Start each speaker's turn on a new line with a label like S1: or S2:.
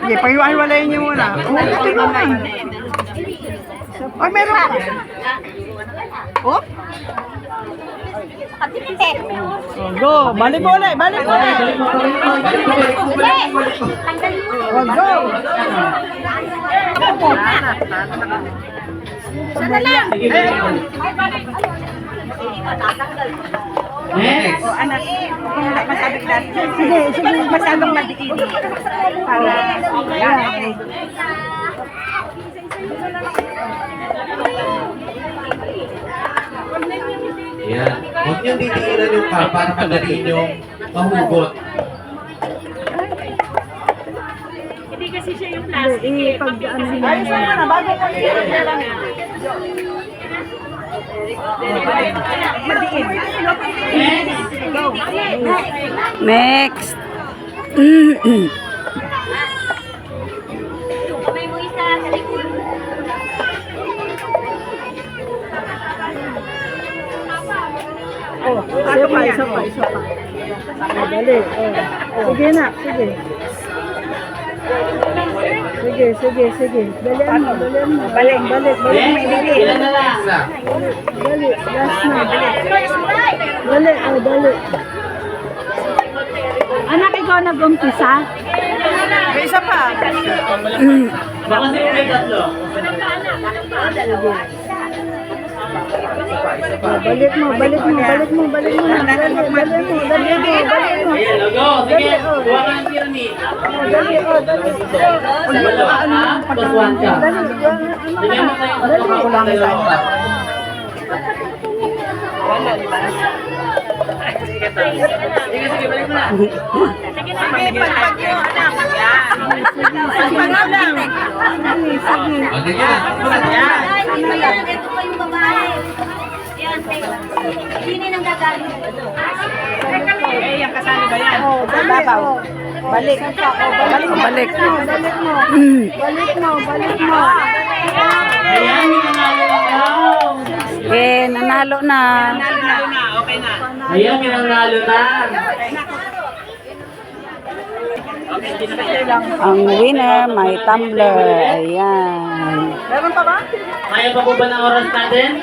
S1: Sige, paiwalay niyo muna. Ay, meron pa. Oh? Oh, go. Balik mo ulit. Balik mo ulit. Oh, go.
S2: Sana lang.
S3: Next.
S1: Oh, anak. Kung wala masyadong dati. Sige, masyadong madiin. Para, okay.
S3: Yan. Huwag niyong titigilan yung car para madali niyong mahugot.
S2: Hindi kasi siya yung plastic.
S1: Ayos mo na, bago ko
S4: Next.
S2: Kamay mo isa sa likod.
S1: Oh, isa pa. Oh, dali. Oh. Sige na, sige. Sige. Dalian mo. Balik. May dili.
S3: Ilan na lang? Isa.
S1: Dali, last na. Dali.
S4: Anak, ikaw nag-umpisa?
S1: May isa pa.
S3: Baka sino may tatlo?
S1: Balik mo. Dali mo.
S3: Ayan, go. Sige. Kuha ka ng pyramid.
S1: Dali.
S3: Plus one ka. Bigyan mo tayo ng dalawang cup. Sige, balik mo na.
S2: Sige na. Pagpag nyo, anak.
S1: Pagpag lang.
S3: O, sige na.
S2: Ito pa yung babae. Yan, hindi nang gagaling.
S1: Yung kasali ba yan? Oh, babaw. Balik.
S4: Balik.
S1: Balik mo.
S3: Ayan, minanalo na daw.
S4: Okay, nanalo na.
S1: Okay na.
S3: Ayan, minanalo na.
S4: Ang winner, may tumbler. Ayan.
S1: Meron pa ba?
S3: Kaya pa po ba ng oras natin?